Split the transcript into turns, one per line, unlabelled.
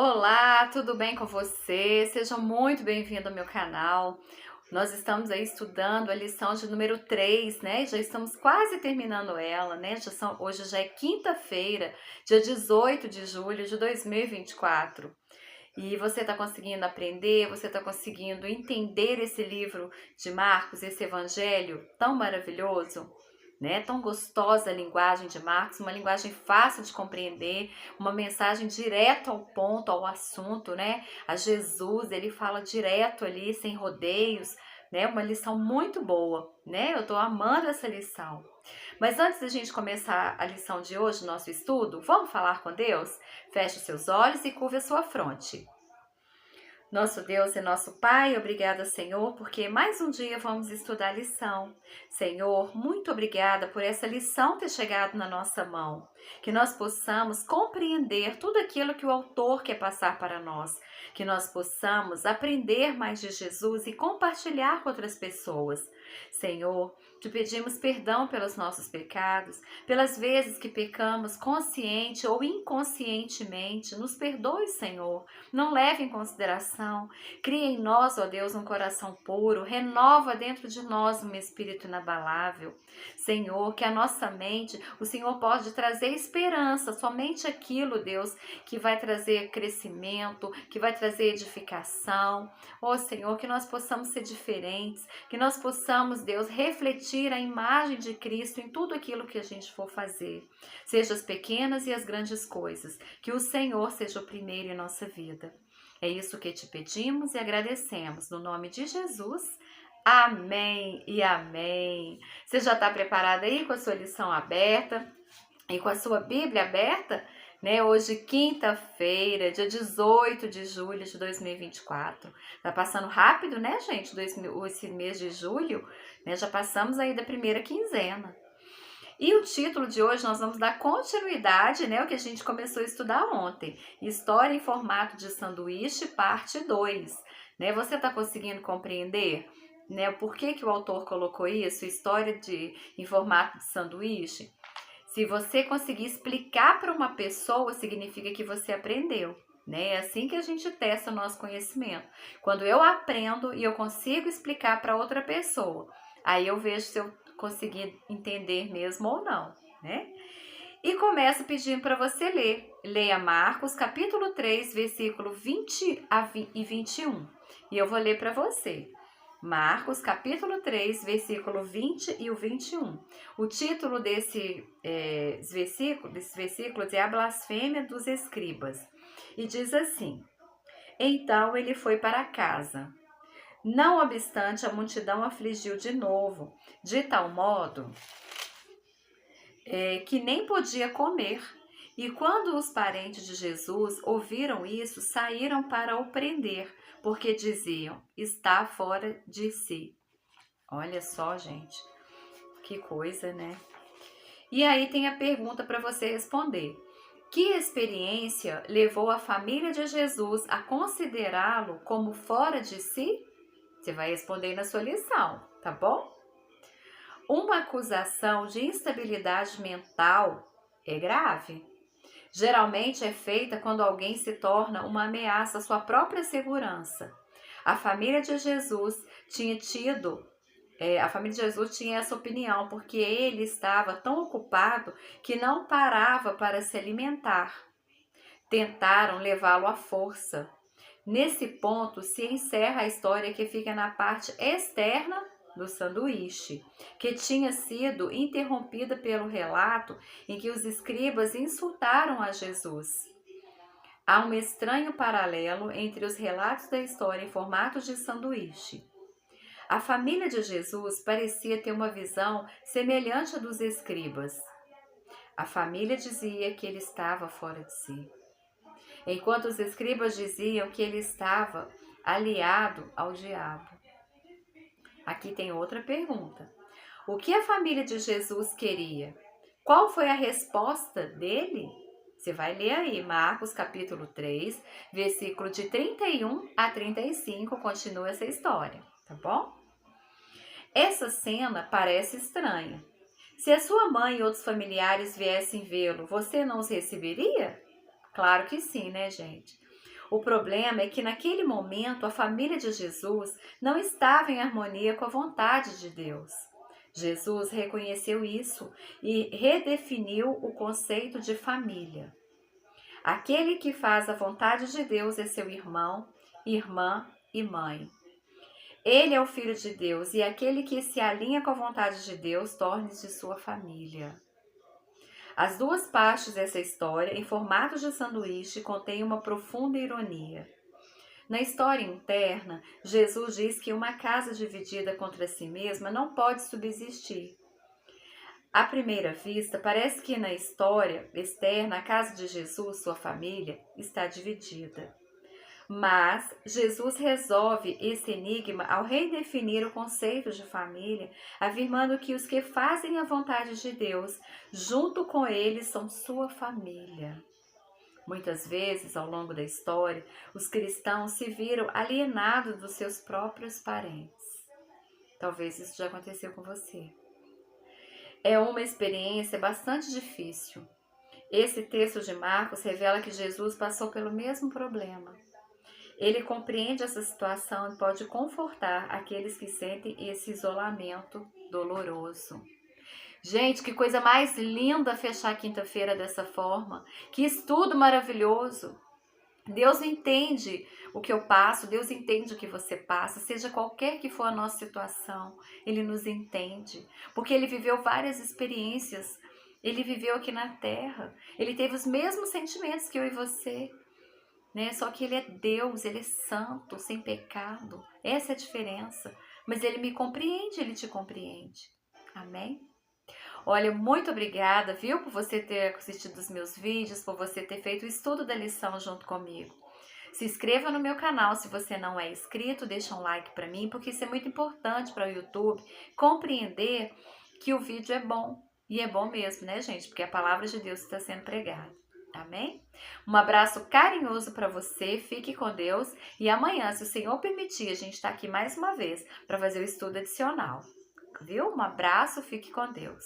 Olá, tudo bem com você? Seja muito bem-vindo ao meu canal. Nós estamos aí estudando a lição de número 3, né? Já estamos quase terminando ela, né? Hoje já é quinta-feira, dia 18 de julho de 2024. E você está conseguindo aprender, você está conseguindo entender esse livro de Marcos, esse evangelho tão maravilhoso? Né? Tão gostosa a linguagem de Marcos, uma linguagem fácil de compreender, uma mensagem direto ao ponto, ao assunto, né? A Jesus, ele fala direto ali, sem rodeios, né? Uma lição muito boa, né? Eu tô amando essa lição. Mas antes da gente começar a lição de hoje, nosso estudo, vamos falar com Deus? Feche os seus olhos e curva a sua fronte. Nosso Deus e nosso Pai, obrigada, Senhor, porque mais um dia vamos estudar a lição. Senhor, muito obrigada por essa lição ter chegado na nossa mão. Que nós possamos compreender tudo aquilo que o autor quer passar para nós. Que nós possamos aprender mais de Jesus e compartilhar com outras pessoas. Senhor, te pedimos perdão pelos nossos pecados, pelas vezes que pecamos consciente ou inconscientemente. Nos perdoe, Senhor. Não leve em consideração. Cria em nós, ó Deus, um coração puro. Renova dentro de nós um espírito inabalável. Senhor, que a nossa mente, o Senhor pode trazer esperança, somente aquilo, Deus, que vai trazer crescimento, que vai trazer edificação. Ó Senhor, que nós possamos ser diferentes, que nós possamos, Deus, refletir a imagem de Cristo em tudo aquilo que a gente for fazer. Seja as pequenas e as grandes coisas. Que o Senhor seja o primeiro em nossa vida. É isso que te pedimos e agradecemos. No nome de Jesus. Amém e amém. Você já está preparado aí com a sua lição aberta e com a sua Bíblia aberta? Né? Hoje, quinta-feira, dia 18 de julho de 2024. Tá passando rápido, né, gente? Esse mês de julho, né? Já passamos aí da primeira quinzena. E o título de hoje nós vamos dar continuidade, né, o que a gente começou a estudar ontem. História em formato de sanduíche, parte 2. Né? Você está conseguindo compreender, né, por que o autor colocou isso, história em formato de sanduíche? Se você conseguir explicar para uma pessoa, significa que você aprendeu. Né? É assim que a gente testa o nosso conhecimento. Quando eu aprendo e eu consigo explicar para outra pessoa, aí eu vejo se eu conseguir entender mesmo ou não, né? E começo pedindo para você ler. Leia Marcos, capítulo 3, versículo 20 e 21. E eu vou ler para você. Marcos, capítulo 3, versículo 20 e o 21. O título desses versículos é A Blasfêmia dos Escribas. E diz assim: Então ele foi para casa. Não obstante, a multidão afligiu de novo, de tal modo que nem podia comer. E quando os parentes de Jesus ouviram isso, saíram para o prender, porque diziam: está fora de si. Olha só, gente, que coisa, né? E aí tem a pergunta para você responder. Que experiência levou a família de Jesus a considerá-lo como fora de si? Você vai responder na sua lição, tá bom? Uma acusação de instabilidade mental é grave. Geralmente é feita quando alguém se torna uma ameaça à sua própria segurança. A família de Jesus tinha essa opinião, porque ele estava tão ocupado que não parava para se alimentar. Tentaram levá-lo à força. Nesse ponto se encerra a história que fica na parte externa do sanduíche, que tinha sido interrompida pelo relato em que os escribas insultaram a Jesus. Há um estranho paralelo entre os relatos da história em formato de sanduíche. A família de Jesus parecia ter uma visão semelhante à dos escribas. A família dizia que ele estava fora de si, enquanto os escribas diziam que ele estava aliado ao diabo. Aqui tem outra pergunta. O que a família de Jesus queria? Qual foi a resposta dele? Você vai ler aí, Marcos capítulo 3, versículo de 31 a 35, continua essa história, tá bom? Essa cena parece estranha. Se a sua mãe e outros familiares viessem vê-lo, você não os receberia? Claro que sim, né, gente? O problema é que naquele momento a família de Jesus não estava em harmonia com a vontade de Deus. Jesus reconheceu isso e redefiniu o conceito de família. Aquele que faz a vontade de Deus é seu irmão, irmã e mãe. Ele é o Filho de Deus e aquele que se alinha com a vontade de Deus torna-se sua família. As duas partes dessa história, em formato de sanduíche, contêm uma profunda ironia. Na história interna, Jesus diz que uma casa dividida contra si mesma não pode subsistir. À primeira vista, parece que na história externa, a casa de Jesus, sua família, está dividida. Mas Jesus resolve esse enigma ao redefinir o conceito de família, afirmando que os que fazem a vontade de Deus, junto com ele, são sua família. Muitas vezes, ao longo da história, os cristãos se viram alienados dos seus próprios parentes. Talvez isso já aconteceu com você. É uma experiência bastante difícil. Esse texto de Marcos revela que Jesus passou pelo mesmo problema. Ele compreende essa situação e pode confortar aqueles que sentem esse isolamento doloroso. Gente, que coisa mais linda fechar a quinta-feira dessa forma. Que estudo maravilhoso. Deus entende o que eu passo, Deus entende o que você passa, seja qualquer que for a nossa situação, Ele nos entende. Porque Ele viveu várias experiências, Ele viveu aqui na Terra, Ele teve os mesmos sentimentos que eu e você. Só que Ele é Deus, Ele é santo, sem pecado. Essa é a diferença. Mas Ele me compreende, Ele te compreende. Amém? Olha, muito obrigada, viu, por você ter assistido os meus vídeos, por você ter feito o estudo da lição junto comigo. Se inscreva no meu canal se você não é inscrito, deixa um like para mim, porque isso é muito importante para o YouTube compreender que o vídeo é bom. E é bom mesmo, né, gente? Porque a palavra de Deus está sendo pregada. Amém? Um abraço carinhoso para você, fique com Deus e amanhã, se o Senhor permitir, a gente está aqui mais uma vez para fazer o estudo adicional, viu? Um abraço, fique com Deus.